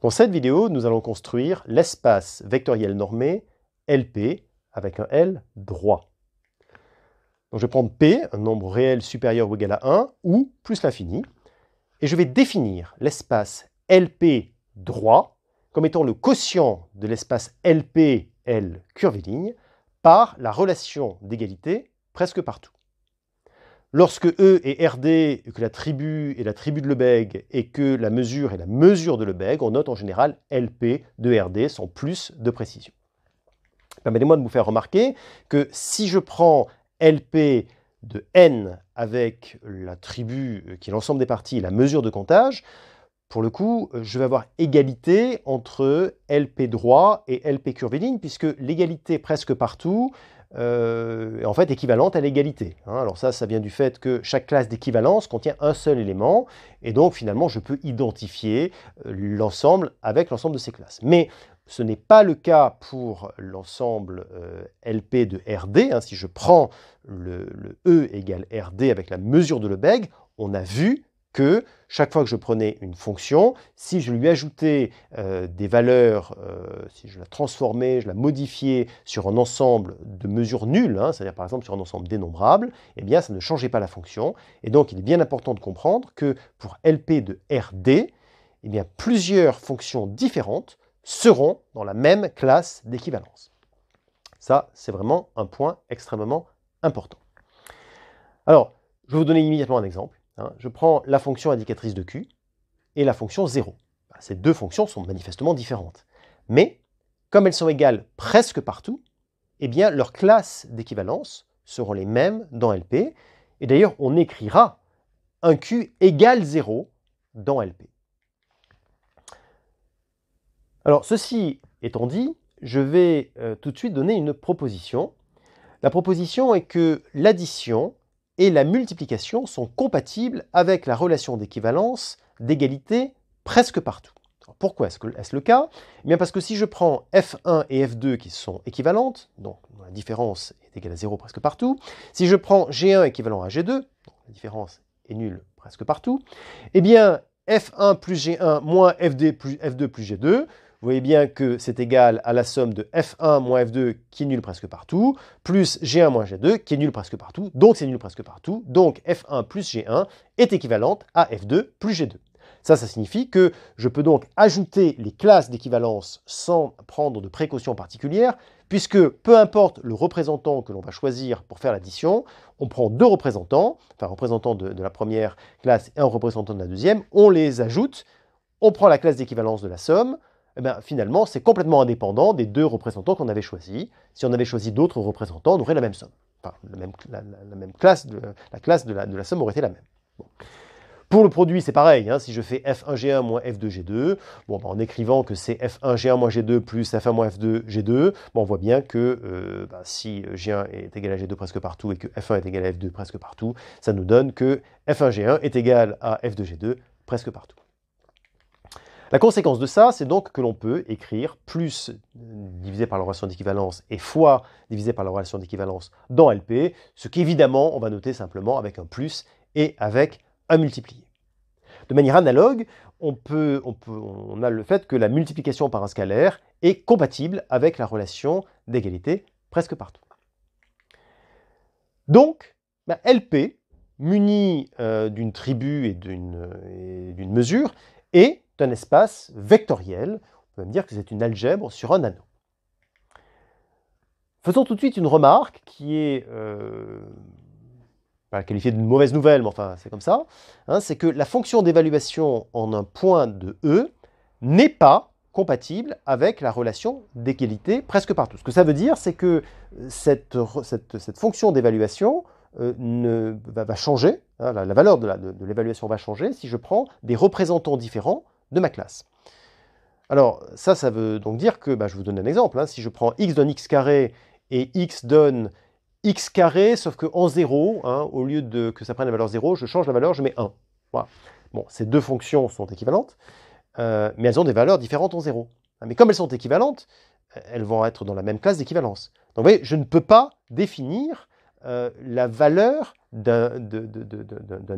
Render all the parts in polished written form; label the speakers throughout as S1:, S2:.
S1: Dans cette vidéo, nous allons construire l'espace vectoriel normé LP avec un L droit. Donc je vais prendre P, un nombre réel supérieur ou égal à 1, ou plus l'infini, et je vais définir l'espace LP droit comme étant le quotient de l'espace LP, L curviligne, par la relation d'égalité presque partout. Lorsque E est RD, que la tribu est la tribu de Lebesgue et que la mesure est la mesure de Lebesgue, on note en général LP de RD sans plus de précision. Permettez-moi de vous faire remarquer que si je prends LP de N avec la tribu qui est l'ensemble des parties et la mesure de comptage, pour le coup, je vais avoir égalité entre LP droit et LP curviligne, puisque l'égalité presque partout est en fait équivalente à l'égalité. Alors ça vient du fait que chaque classe d'équivalence contient un seul élément, et donc finalement je peux identifier l'ensemble avec l'ensemble de ces classes. Mais ce n'est pas le cas pour l'ensemble LP de RD. Si je prends le E égale RD avec la mesure de Lebesgue, on a vu que chaque fois que je prenais une fonction, si je lui ajoutais des valeurs, si je la transformais, je la modifiais sur un ensemble de mesures nulles, c'est-à-dire par exemple sur un ensemble dénombrable, eh bien ça ne changeait pas la fonction. Et donc il est bien important de comprendre que pour LP de RD, eh bien, plusieurs fonctions différentes seront dans la même classe d'équivalence. Ça, c'est vraiment un point extrêmement important. Alors, je vais vous donner immédiatement un exemple. Je prends la fonction indicatrice de Q et la fonction 0. Ces deux fonctions sont manifestement différentes. Mais, comme elles sont égales presque partout, eh bien, leurs classes d'équivalence seront les mêmes dans LP. Et d'ailleurs, on écrira un Q égale 0 dans LP. Alors, ceci étant dit, je vais tout de suite donner une proposition. La proposition est que l'addition et la multiplication sont compatibles avec la relation d'équivalence d'égalité presque partout. Alors pourquoi est-ce le cas? Eh bien parce que si je prends F1 et F2 qui sont équivalentes, donc la différence est égale à 0 presque partout, si je prends G1 équivalent à G2, donc la différence est nulle presque partout, eh bien F1 plus G1 moins F2 plus G2, vous voyez bien que c'est égal à la somme de F1 moins F2 qui est nul presque partout, plus G1 moins G2 qui est nul presque partout, donc c'est nul presque partout, donc F1 plus G1 est équivalente à F2 plus G2. Ça signifie que je peux donc ajouter les classes d'équivalence sans prendre de précautions particulières, puisque peu importe le représentant que l'on va choisir pour faire l'addition, on prend deux représentants, enfin un représentant de la première classe et un représentant de la deuxième, on les ajoute, on prend la classe d'équivalence de la somme, eh bien, finalement, c'est complètement indépendant des deux représentants qu'on avait choisis. Si on avait choisi d'autres représentants, on aurait la même somme. Enfin, la même classe, la classe de la somme aurait été la même. Bon. Pour le produit, c'est pareil. Si je fais F1G1 moins F2G2, en écrivant que c'est F1G1 moins G2 plus F1 moins F2G2, on voit bien que si G1 est égal à G2 presque partout et que F1 est égal à F2 presque partout, ça nous donne que F1G1 est égal à F2G2 presque partout. La conséquence de ça, c'est donc que l'on peut écrire plus divisé par la relation d'équivalence et fois divisé par la relation d'équivalence dans LP, ce qu'évidemment on va noter simplement avec un plus et avec un multiplié. De manière analogue, on a le fait que la multiplication par un scalaire est compatible avec la relation d'égalité presque partout. Donc, LP, muni d'une tribu et d'une mesure, est un espace vectoriel. On peut même dire que c'est une algèbre sur un anneau. Faisons tout de suite une remarque qui est pas qualifiée d'une mauvaise nouvelle, mais enfin c'est comme ça. C'est que la fonction d'évaluation en un point de E n'est pas compatible avec la relation d'égalité presque partout. Ce que ça veut dire, c'est que cette fonction d'évaluation va changer, la valeur de l'évaluation va changer si je prends des représentants différents de ma classe. Alors, ça veut donc dire que, je vous donne un exemple, si je prends x donne x carré et x donne x carré, sauf qu'en 0, au lieu que ça prenne la valeur 0, je change la valeur, je mets 1. Voilà. Bon, ces deux fonctions sont équivalentes, mais elles ont des valeurs différentes en 0. Mais comme elles sont équivalentes, elles vont être dans la même classe d'équivalence. Donc vous voyez, je ne peux pas définir la valeur d'un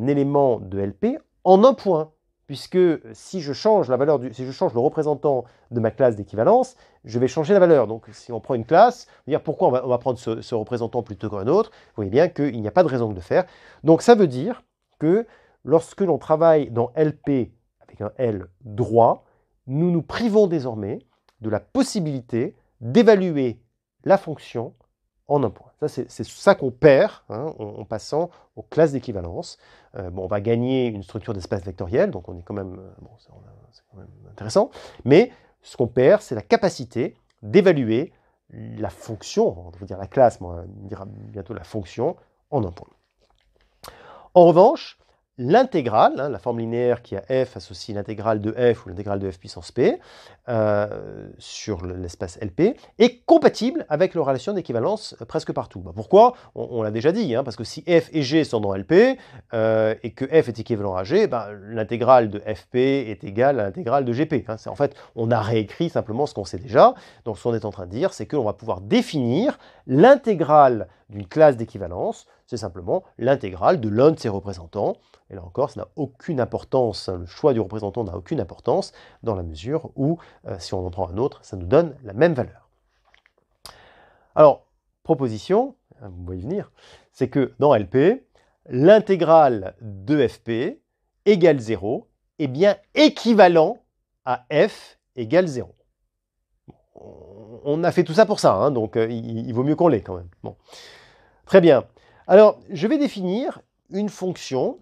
S1: élément de LP en un point, puisque si je change si je change le représentant de ma classe d'équivalence, je vais changer la valeur. Donc si on prend une classe, on va dire pourquoi on va prendre ce représentant plutôt qu'un autre. Vous voyez bien qu'il n'y a pas de raison de le faire. Donc ça veut dire que lorsque l'on travaille dans LP avec un L droit, nous nous privons désormais de la possibilité d'évaluer la fonction en un point. C'est ça qu'on perd en passant aux classes d'équivalence. On va gagner une structure d'espace vectoriel, donc on est quand même, c'est quand même intéressant, mais ce qu'on perd, c'est la capacité d'évaluer la fonction, on va dire la classe, mais on dira bientôt la fonction, en un point. En revanche, l'intégrale, la forme linéaire qui a f associe l'intégrale de f ou l'intégrale de f puissance p sur l'espace LP, est compatible avec le relation d'équivalence presque partout. Pourquoi? On l'a déjà dit, parce que si f et g sont dans LP et que f est équivalent à g, l'intégrale de fp est égale à l'intégrale de gp. En fait, on a réécrit simplement ce qu'on sait déjà. Donc ce qu'on est en train de dire, c'est qu'on va pouvoir définir l'intégrale d'une classe d'équivalence, c'est simplement l'intégrale de l'un de ses représentants. Et là encore, ça n'a aucune importance, le choix du représentant n'a aucune importance, dans la mesure où, si on en prend un autre, ça nous donne la même valeur. Alors, proposition, vous voyez venir, c'est que dans LP, l'intégrale de fp égale 0 est bien équivalent à f égale 0. On a fait tout ça pour ça, donc il vaut mieux qu'on l'ait quand même. Bon. Très bien. Alors, je vais définir une fonction,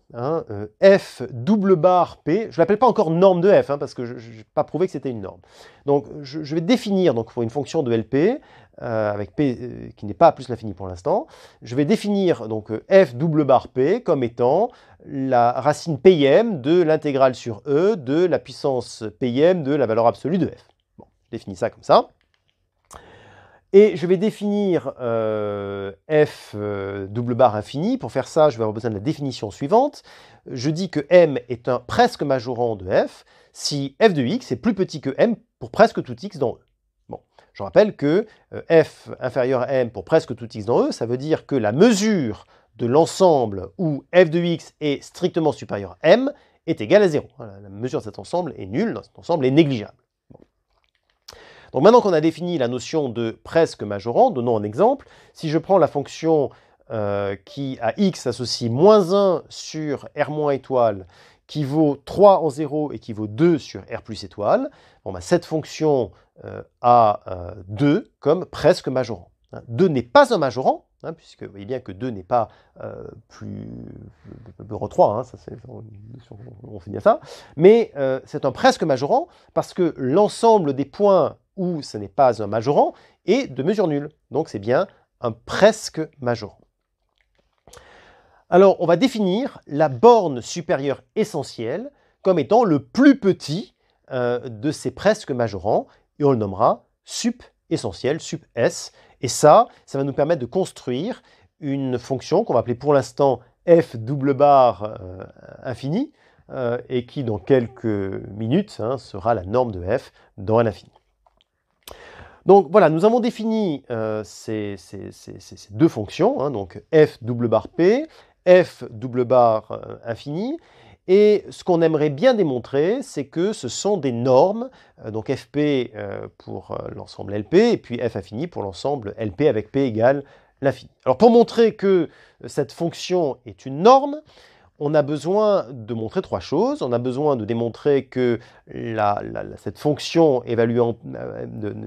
S1: f double barre p, je ne l'appelle pas encore norme de f, parce que je n'ai pas prouvé que c'était une norme. Donc, je vais définir donc, pour une fonction de LP, avec p qui n'est pas à plus l'infini pour l'instant, je vais définir donc, f double barre p comme étant la racine pim de l'intégrale sur e de la puissance pim de la valeur absolue de f. Bon, je définis ça comme ça. Et je vais définir f double barre infini. Pour faire ça, je vais avoir besoin de la définition suivante. Je dis que m est un presque majorant de f si f de x est plus petit que m pour presque tout x dans e. Bon, je rappelle que f inférieur à m pour presque tout x dans e, ça veut dire que la mesure de l'ensemble où f de x est strictement supérieur à m est égale à 0. La mesure de cet ensemble est nulle, cet ensemble est négligeable. Donc maintenant qu'on a défini la notion de presque majorant, donnons un exemple. Si je prends la fonction qui à x associe moins 1 sur r- étoile, qui vaut 3 en 0 et qui vaut 2 sur r plus étoile, cette fonction a 2 comme presque majorant. 2 n'est pas un majorant, puisque vous voyez bien que 2 n'est pas plus 3, on sait bien ça, mais c'est un presque majorant parce que l'ensemble des points où ce n'est pas un majorant est de mesure nulle. Donc c'est bien un presque majorant. Alors on va définir la borne supérieure essentielle comme étant le plus petit de ces presque majorants, et on le nommera sup essentiel, sup s, et ça va nous permettre de construire une fonction qu'on va appeler pour l'instant f double barre infini, et qui dans quelques minutes sera la norme de f dans l'infini. Donc voilà, nous avons défini ces deux fonctions, donc f double barre p, f double barre infini, et ce qu'on aimerait bien démontrer, c'est que ce sont des normes, donc fp pour l'ensemble LP, et puis f infini pour l'ensemble LP avec p égale l'infini. Alors pour montrer que cette fonction est une norme, on a besoin de montrer trois choses. On a besoin de démontrer que cette fonction évaluant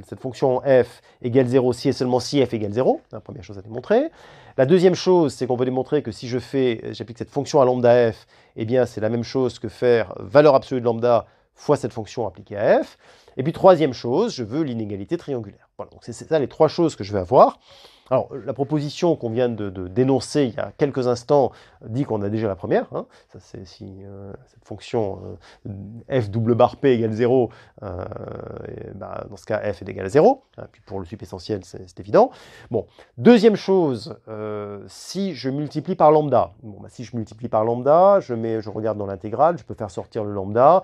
S1: cette fonction f égale 0 si et seulement si f égale 0. La première chose à démontrer. La deuxième chose, c'est qu'on veut démontrer que si j'applique cette fonction à lambda f, eh bien c'est la même chose que faire valeur absolue de lambda fois cette fonction appliquée à f. Et puis troisième chose, je veux l'inégalité triangulaire. Voilà, donc c'est ça les trois choses que je vais avoir. Alors, la proposition qu'on vient de dénoncer il y a quelques instants dit qu'on a déjà la première. Ça, c'est si cette fonction f double barre p égale 0, dans ce cas, f est égal à 0. Puis pour le sup essentiel, c'est évident. Bon, deuxième chose, si je multiplie par lambda. Si je multiplie par lambda, je regarde dans l'intégrale, je peux faire sortir le lambda.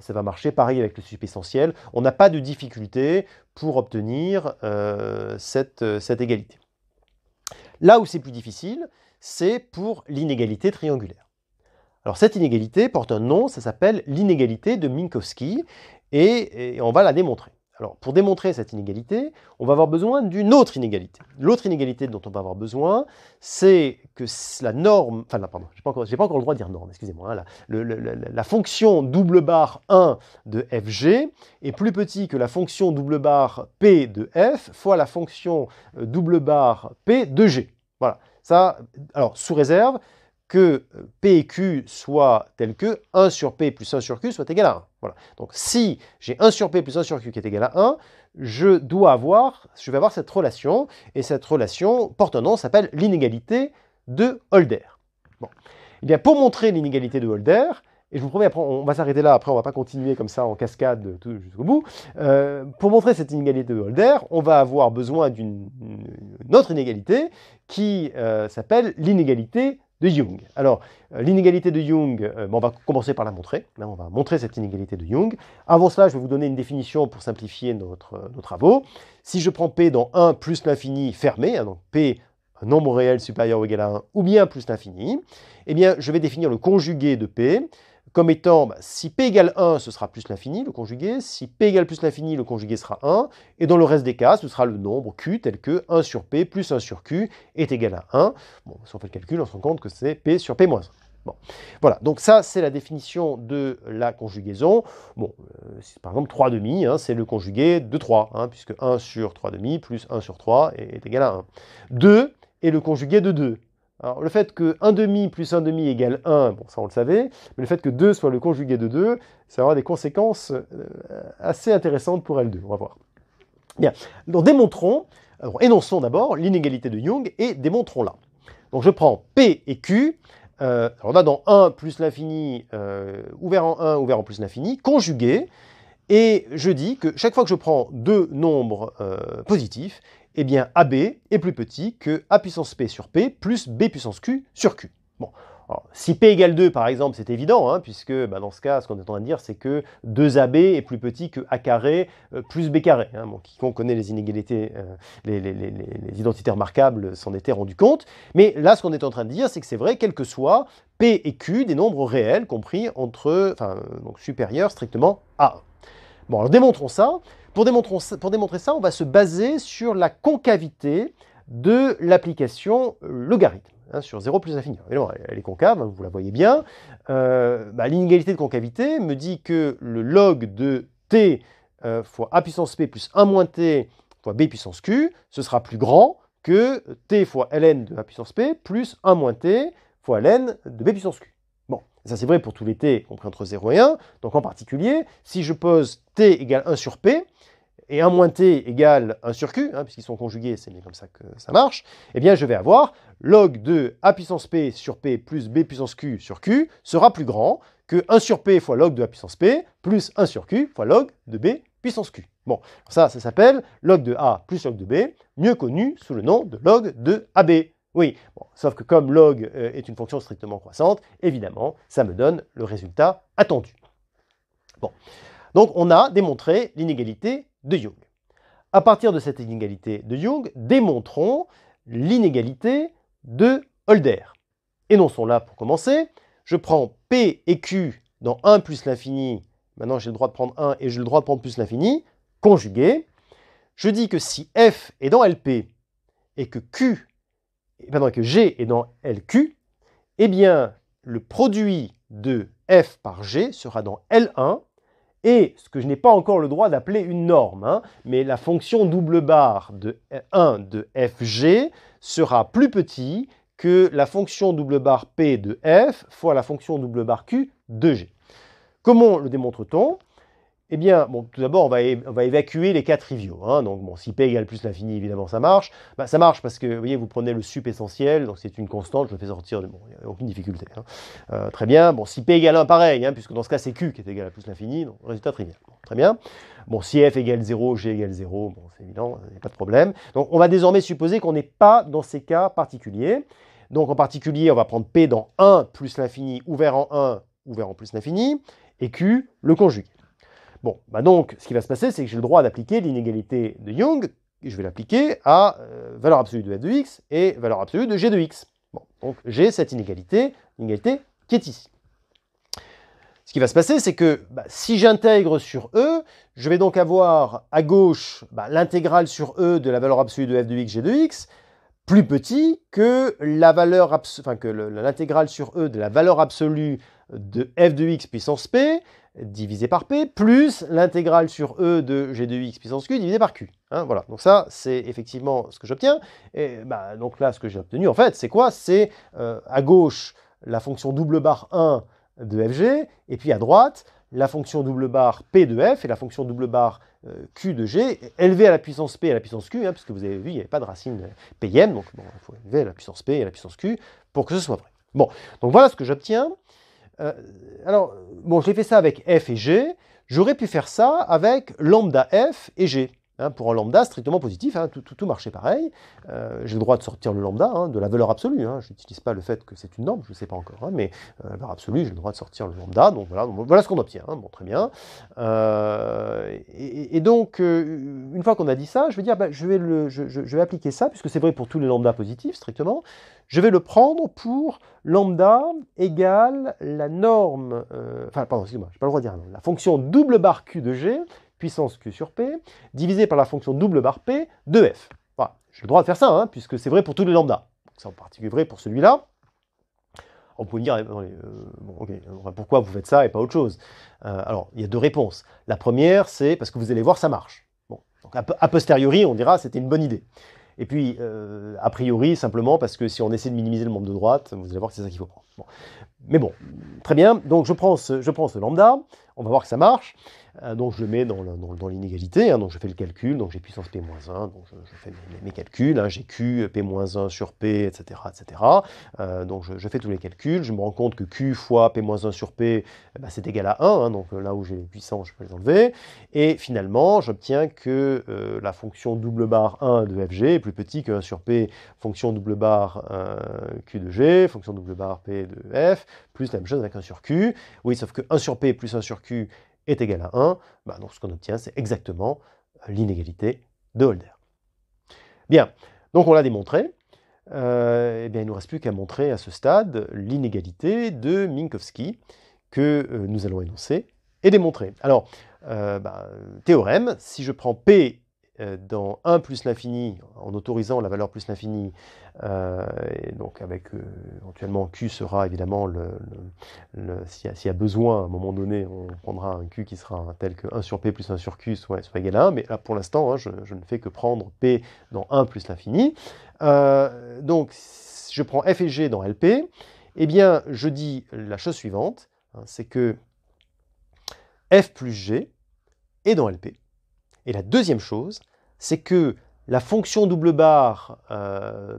S1: Ça va marcher pareil avec le sup essentiel. On n'a pas de difficulté pour obtenir cette égalité. Là où c'est plus difficile, c'est pour l'inégalité triangulaire. Alors cette inégalité porte un nom, ça s'appelle l'inégalité de Minkowski, et on va la démontrer. Alors pour démontrer cette inégalité, on va avoir besoin d'une autre inégalité. L'autre inégalité dont on va avoir besoin, c'est que la norme, enfin non, pardon, je n'ai pas encore le droit de dire norme, excusez-moi, hein, la fonction double barre 1 de fg est plus petit que la fonction double barre p de f fois la fonction double barre p de g. Voilà, ça, alors sous réserve que P et Q soient tels que 1 sur P plus 1 sur Q soit égal à 1. Voilà. Donc si j'ai 1 sur P plus 1 sur Q qui est égal à 1, je vais avoir cette relation, et cette relation porte un nom, s'appelle l'inégalité de Holder. Bon. Eh bien, pour montrer l'inégalité de Holder, et je vous promets, après, on va s'arrêter là, après on ne va pas continuer comme ça en cascade jusqu'au bout. Pour montrer cette inégalité de Holder, on va avoir besoin d'une autre inégalité qui s'appelle l'inégalité de Young. Alors, l'inégalité de Young, on va commencer par la montrer. Là, on va montrer cette inégalité de Young. Avant cela, je vais vous donner une définition pour simplifier nos travaux. Si je prends P dans 1 plus l'infini fermé, hein, donc P, un nombre réel supérieur ou égal à 1, ou bien plus l'infini, eh bien, je vais définir le conjugué de P comme étant, si P égale 1, ce sera plus l'infini, le conjugué. Si P égale plus l'infini, le conjugué sera 1. Et dans le reste des cas, ce sera le nombre Q tel que 1 sur P plus 1 sur Q est égal à 1. Bon, si on fait le calcul, on se rend compte que c'est P sur P moins 1. Bon, voilà, donc ça, c'est la définition de la conjugaison. Bon, par exemple, 3 demi, hein, c'est le conjugué de 3, hein, puisque 1 sur 3 demi plus 1 sur 3 est égal à 1. 2 est le conjugué de 2. Alors, le fait que 1 demi plus 1 demi égale 1, bon, ça on le savait, mais le fait que 2 soit le conjugué de 2, ça aura des conséquences assez intéressantes pour L2, on va voir. Bien, donc démontrons, alors, énonçons d'abord l'inégalité de Young et démontrons-la. Donc je prends P et Q, alors on a dans 1 plus l'infini, ouvert en 1, ouvert en plus l'infini, conjugué, et je dis que chaque fois que je prends deux nombres positifs, eh bien AB est plus petit que A puissance P sur P plus B puissance Q sur Q. Bon, alors, si P égale 2 par exemple, c'est évident, hein, puisque dans ce cas, ce qu'on est en train de dire, c'est que 2AB est plus petit que A carré plus B carré. Hein. Bon, quiconque connaît les inégalités, les identités remarquables s'en était rendu compte. Mais là, ce qu'on est en train de dire, c'est que c'est vrai, quel que soit P et Q, des nombres réels compris entre, donc supérieurs strictement à 1. Bon, alors démontrons ça. Pour démontrer ça, on va se baser sur la concavité de l'application logarithme, hein, sur 0 plus l'infini. Elle est concave, hein, vous la voyez bien. L'inégalité de concavité me dit que le log de t fois a puissance p plus 1 moins t fois b puissance q, ce sera plus grand que t fois ln de a puissance p plus 1 moins t fois ln de b puissance q. Bon, ça c'est vrai pour tous les t compris entre 0 et 1. Donc en particulier, si je pose t égale 1 sur p, et 1 moins t égale 1 sur q, hein, puisqu'ils sont conjugués, c'est bien comme ça que ça marche, eh bien je vais avoir log de a puissance p sur p plus b puissance q sur q sera plus grand que 1 sur p fois log de a puissance p plus 1 sur q fois log de b puissance q. Bon, ça s'appelle log de a plus log de b, mieux connu sous le nom de log de ab. Oui, bon, sauf que comme log est une fonction strictement croissante, évidemment, ça me donne le résultat attendu. Bon, donc on a démontré l'inégalité de Young. À partir de cette inégalité de Young, démontrons l'inégalité de Holder. Énonçons-la pour commencer. Je prends P et Q dans 1 plus l'infini. Maintenant, j'ai le droit de prendre 1 et j'ai le droit de prendre plus l'infini. Conjugué. Je dis que si F est dans LP et que G est dans LQ, eh bien, le produit de F par G sera dans L1, et ce que je n'ai pas encore le droit d'appeler une norme, hein, mais la fonction double barre de 1 de fg sera plus petit que la fonction double barre p de f fois la fonction double barre q de g. Comment le démontre-t-on? Eh bien, bon, tout d'abord, on va évacuer les cas triviaux. Hein. Donc, bon, si p égale plus l'infini, évidemment, ça marche. Ça marche parce que, vous voyez, vous prenez le sup essentiel, donc c'est une constante, je le fais sortir, bon, il n'y a aucune difficulté. Hein. Très bien. Bon, si p égale 1, pareil, hein, puisque dans ce cas, c'est q qui est égal à plus l'infini, donc résultat trivial. Bon, très bien. Bon, si f égale 0, g égale 0, bon, c'est évident, il n'y a pas de problème. Donc, on va désormais supposer qu'on n'est pas dans ces cas particuliers. Donc, en particulier, on va prendre p dans 1 plus l'infini, ouvert en 1, ouvert en plus l'infini, et q, le conjugué. Bon, donc, ce qui va se passer, c'est que j'ai le droit d'appliquer l'inégalité de Young, et je vais l'appliquer à valeur absolue de f de x et valeur absolue de g de x. Bon, donc j'ai cette inégalité qui est ici. qui va se passer, c'est que si j'intègre sur E, je vais donc avoir à gauche l'intégrale sur E de la valeur absolue de f de x, g de x, plus petit que la valeur l'intégrale sur E de la valeur absolue de f de x puissance p divisé par p, plus l'intégrale sur E de g de x puissance q divisé par q. Hein, voilà, donc ça, c'est effectivement ce que j'obtiens. Et donc là, ce que j'ai obtenu, en fait, c'est quoi? C'est à gauche, la fonction double barre 1 de fg, et puis à droite, la fonction double barre p de f et la fonction double barre q de g, élevée à la puissance p et à la puissance q, hein, puisque vous avez vu, il n'y avait pas de racine pm, donc bon, il faut élever à la puissance p et à la puissance q pour que ce soit vrai. Bon, donc voilà ce que j'obtiens. Alors, bon, j'ai fait ça avec f et g, j'aurais pu faire ça avec lambda f et g. Hein, pour un lambda strictement positif, hein, tout marchait pareil. J'ai le droit de sortir le lambda de la valeur absolue. Hein, je n'utilise pas le fait que c'est une norme, je ne sais pas encore, hein, mais la valeur absolue, j'ai le droit de sortir le lambda. Donc voilà ce qu'on obtient. Hein, bon, très bien. Et donc, une fois qu'on a dit ça, je vais dire, je vais appliquer ça, puisque c'est vrai pour tous les lambdas positifs, strictement. Je vais le prendre pour lambda égale la norme, pardon, excusez-moi, je n'ai pas le droit de dire la fonction double barre q de g, puissance q sur p, divisé par la fonction double barre p de f. Voilà, j'ai le droit de faire ça, hein, puisque c'est vrai pour tous les lambdas. C'est en particulier vrai pour celui-là. On peut me dire, pourquoi vous faites ça et pas autre chose? Alors, il y a deux réponses. La première, c'est parce que vous allez voir, ça marche. Bon, donc a posteriori, on dira c'était une bonne idée. Et puis, a priori, simplement parce que si on essaie de minimiser le membre de droite, vous allez voir que c'est ça qu'il faut prendre. Bon. Mais bon, très bien. Donc, je prends ce lambda. On va voir que ça marche. Donc, je le mets dans l'inégalité. Hein, donc, je fais le calcul. Donc, j'ai puissance p-1. Donc, je fais mes calculs. Hein, j'ai q, p-1 sur p, etc. etc. Donc, je fais tous les calculs. Je me rends compte que q fois p-1 sur p, c'est égal à 1. Hein, donc, là où j'ai les puissances, je peux les enlever. Et finalement, j'obtiens que la fonction double barre 1 de fg est plus petit que 1 sur p, fonction double barre q de g, fonction double barre p de f, plus la même chose avec 1 sur q. Oui, sauf que 1 sur p plus 1 sur q est égal à 1. Donc ce qu'on obtient, c'est exactement l'inégalité de Holder. Bien, donc on l'a démontré. Il ne nous reste plus qu'à montrer à ce stade l'inégalité de Minkowski que nous allons énoncer et démontrer. Alors, théorème, si je prends P dans 1 plus l'infini, en autorisant la valeur plus l'infini, et donc avec éventuellement Q sera évidemment, s'il y a besoin, à un moment donné, on prendra un Q qui sera tel que 1 sur P plus 1 sur Q soit égal à 1, mais là pour l'instant, hein, je ne fais que prendre P dans 1 plus l'infini. Donc, si je prends F et G dans LP, eh bien, je dis la chose suivante, hein, c'est que F plus G est dans LP. Et la deuxième chose, c'est que la fonction double barre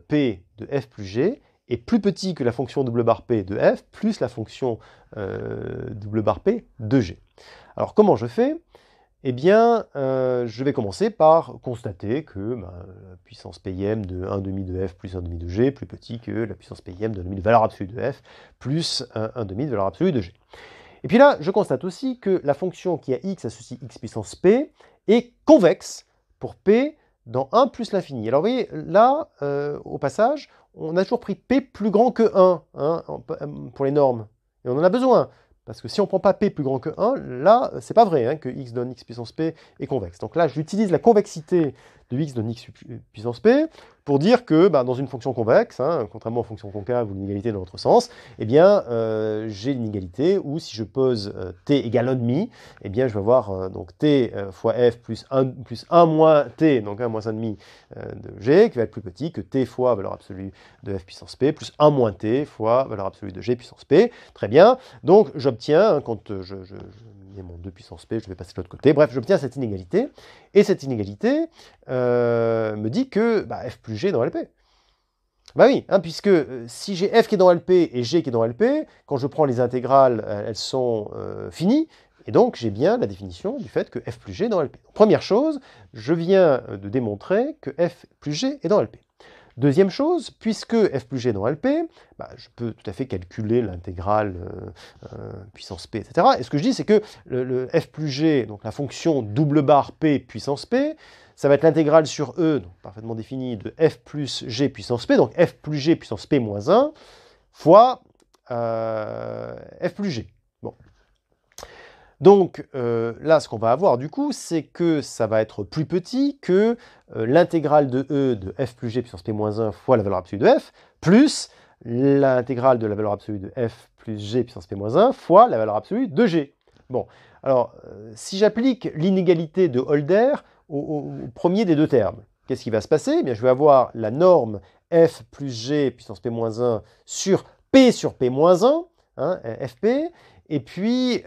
S1: P de F plus G est plus petit que la fonction double barre P de F plus la fonction double barre P de G. Alors comment je fais? Eh bien, je vais commencer par constater que la puissance PIM de 1,5 de F plus 1,5 de G est plus petit que la puissance PIM de 1,5 de valeur absolue de F plus 1,5 de valeur absolue de G. Et puis là, je constate aussi que la fonction qui a x associe x puissance p est convexe pour p dans 1 plus l'infini. Alors vous voyez, là, au passage, on a toujours pris p plus grand que 1 hein, pour les normes. Et on en a besoin. Parce que si on ne prend pas p plus grand que 1, là, c'est pas vrai hein, que x donne x puissance p est convexe. Donc là, j'utilise la convexité de x donne x puissance p pour dire que dans une fonction convexe, hein, contrairement aux fonctions concaves ou l'inégalité dans l'autre sens, eh bien, j'ai l'inégalité où si je pose t égale 1,5, eh bien, je vais avoir donc t fois f plus 1 moins t, donc 1 moins 1,5 de g, qui va être plus petit que t fois valeur absolue de f puissance p, plus 1 moins t fois valeur absolue de g puissance p. Très bien. Donc, j'obtiens, quand je mets mon 2 puissance p, je vais passer de l'autre côté. Bref, j'obtiens cette inégalité. Et cette inégalité me dit que f plus g est dans LP. Bah oui, hein, puisque si j'ai f qui est dans LP et g qui est dans LP, quand je prends les intégrales, elles sont finies. Et donc, j'ai bien la définition du fait que f plus g est dans LP. Donc, première chose, je viens de démontrer que f plus g est dans LP. Deuxième chose, puisque f plus g est dans LP, je peux tout à fait calculer l'intégrale puissance p, etc. Et ce que je dis, c'est que le f plus g, donc la fonction double barre p puissance p, ça va être l'intégrale sur E, donc parfaitement définie, de f plus g puissance p, donc f plus g puissance p moins 1, fois f plus g. Bon. Donc là, ce qu'on va avoir du coup, c'est que ça va être plus petit que l'intégrale de E de f plus g puissance p-1 fois la valeur absolue de f, plus l'intégrale de la valeur absolue de f plus g puissance p-1 fois la valeur absolue de g. Bon, alors, si j'applique l'inégalité de Holder au premier des deux termes, qu'est-ce qui va se passer? Eh bien, je vais avoir la norme f plus g puissance p-1 sur p, hein, fp, et puis,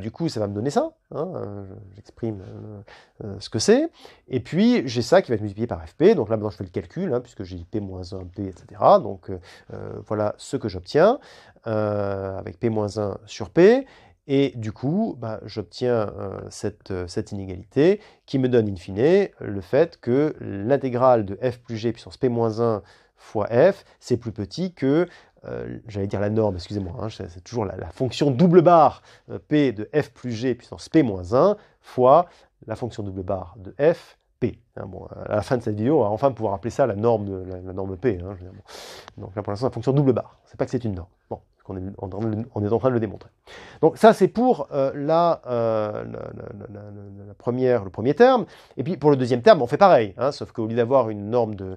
S1: du coup, ça va me donner ça. Hein, j'exprime ce que c'est. Et puis, j'ai ça qui va être multiplié par fp. Donc là, maintenant, je fais le calcul, hein, puisque j'ai p-1, p, etc. Donc, voilà ce que j'obtiens avec p-1 sur p. Et du coup, j'obtiens cette inégalité qui me donne in fine le fait que l'intégrale de f plus g puissance p-1 fois f, c'est plus petit que, j'allais dire la norme, excusez-moi, hein, c'est toujours la fonction double barre p de f plus g puissance p-1 fois la fonction double barre de f p. Hein, bon, à la fin de cette vidéo, on va enfin pouvoir appeler ça la norme p. Hein, donc là, pour l'instant, la fonction double barre. C'est pas que c'est une norme. Bon, on est en train de le démontrer. Donc ça, c'est pour le premier terme. Et puis pour le deuxième terme, on fait pareil, hein, sauf qu'au lieu d'avoir une norme de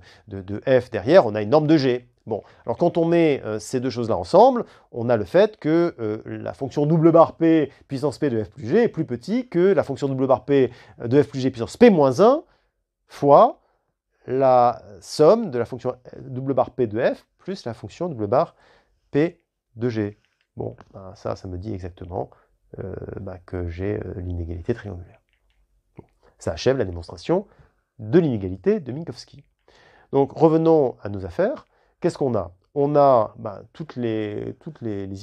S1: f derrière, on a une norme de g. Bon, alors quand on met ces deux choses-là ensemble, on a le fait que la fonction double barre p puissance p de f plus g est plus petit que la fonction double barre p de f plus g puissance p-1 fois la somme de la fonction double barre p de f plus la fonction double barre p de g. Bon, ça me dit exactement que j'ai l'inégalité triangulaire. Bon, ça achève la démonstration de l'inégalité de Minkowski. Donc revenons à nos affaires. Qu'est-ce qu'on a? On a toutes les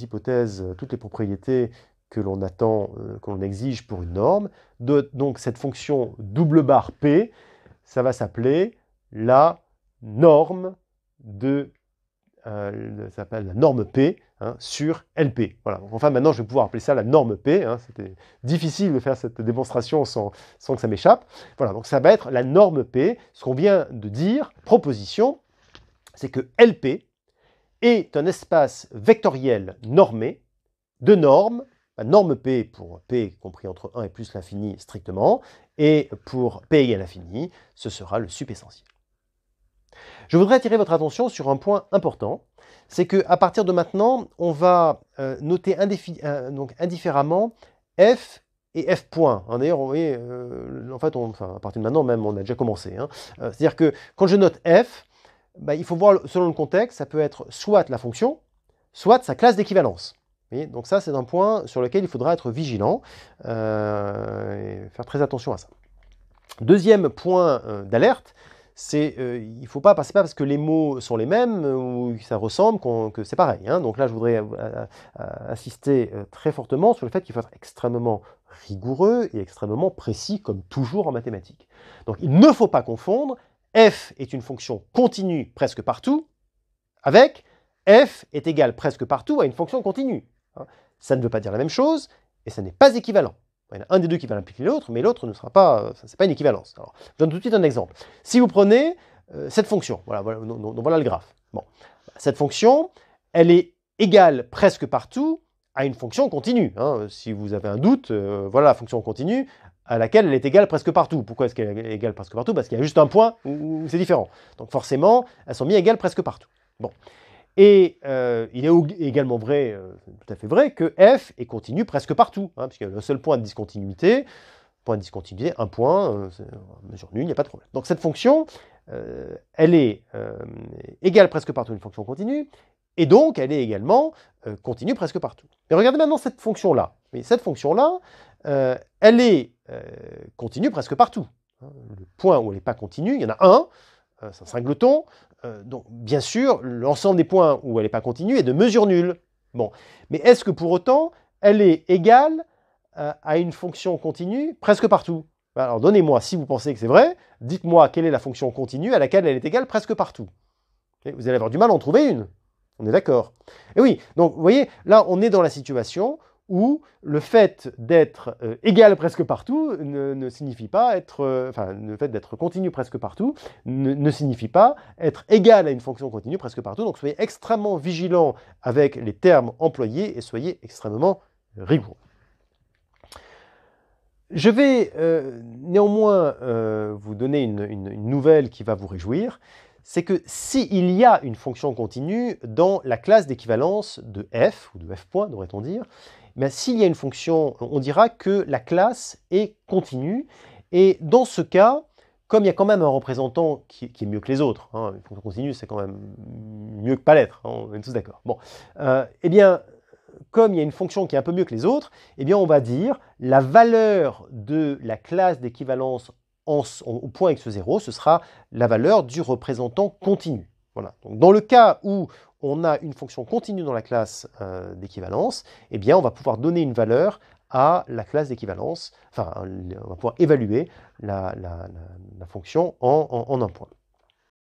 S1: hypothèses, toutes les propriétés que l'on attend, que l'on exige pour une norme. Donc cette fonction double barre p, ça va s'appeler la norme de ça s'appelle la norme P, hein, sur LP. Voilà. Donc, enfin, maintenant, je vais pouvoir appeler ça la norme P. Hein. C'était difficile de faire cette démonstration sans que ça m'échappe. Voilà, donc ça va être la norme P. Ce qu'on vient de dire, proposition, c'est que LP est un espace vectoriel normé de normes, la norme P pour P compris entre 1 et plus l'infini strictement, et pour P égale l'infini, ce sera le subessentiel. Je voudrais attirer votre attention sur un point important, c'est qu'à partir de maintenant, on va noter indifféremment f et f point. Hein, d'ailleurs, vous voyez, en fait, à partir de maintenant même, on a déjà commencé. Hein. C'est-à-dire que quand je note f, il faut voir selon le contexte, ça peut être soit la fonction, soit sa classe d'équivalence. Donc ça, c'est un point sur lequel il faudra être vigilant et faire très attention à ça. Deuxième point d'alerte, c'est il ne faut pas passer parce que les mots sont les mêmes ou ça ressemble que c'est pareil. Hein. Donc là, je voudrais insister très fortement sur le fait qu'il faut être extrêmement rigoureux et extrêmement précis, comme toujours en mathématiques. Donc il ne faut pas confondre f est une fonction continue presque partout avec f est égal presque partout à une fonction continue. Hein. Ça ne veut pas dire la même chose et ça n'est pas équivalent. Il y en a un des deux qui va impliquer l'autre, mais l'autre ne sera pas, ce n'est pas une équivalence. Alors, je donne tout de suite un exemple. Si vous prenez cette fonction, voilà le graphe. Bon. Cette fonction, elle est égale presque partout à une fonction continue. Hein. Si vous avez un doute, voilà la fonction continue à laquelle elle est égale presque partout. Pourquoi est-ce qu'elle est égale presque partout? Parce qu'il y a juste un point où c'est différent. Donc forcément, elles sont mises égales presque partout. Bon. Et il est également vrai, tout à fait vrai, que f est continu presque partout, hein, puisqu'il y a le seul point de discontinuité, un point, mesure nulle, il n'y a pas de problème. Donc cette fonction, elle est égale presque partout à une fonction continue, et donc elle est également continue presque partout. Mais regardez maintenant cette fonction-là. Cette fonction-là, elle est continue presque partout. Le point où elle n'est pas continue, il y en a un, c'est un singleton. Donc, bien sûr, l'ensemble des points où elle n'est pas continue est de mesure nulle. Bon. Mais est-ce que pour autant, elle est égale à une fonction continue presque partout? Alors, donnez-moi, si vous pensez que c'est vrai, dites-moi quelle est la fonction continue à laquelle elle est égale presque partout. Et vous allez avoir du mal à en trouver une. On est d'accord? Et oui, donc, vous voyez, là, on est dans la situation où le fait d'être égal presque partout ne signifie pas être, le fait d'être continu presque partout ne signifie pas être égal à une fonction continue presque partout. Donc soyez extrêmement vigilants avec les termes employés et soyez extrêmement rigoureux. Je vais néanmoins vous donner une nouvelle qui va vous réjouir. C'est que s'il y a une fonction continue dans la classe d'équivalence de f, ou de f point devrait-on dire, mais s'il y a une fonction, on dira que la classe est continue. Et dans ce cas, comme il y a quand même un représentant qui est mieux que les autres, hein, une fonction continue c'est quand même mieux que pas l'être, hein, on est tous d'accord. Bon, eh bien, comme il y a une fonction qui est un peu mieux que les autres, eh bien on va dire la valeur de la classe d'équivalence au point x0, ce sera la valeur du représentant continu. Voilà. Donc, dans le cas où on a une fonction continue dans la classe d'équivalence, eh bien on va pouvoir donner une valeur à la classe d'équivalence, enfin on va pouvoir évaluer la fonction en un point.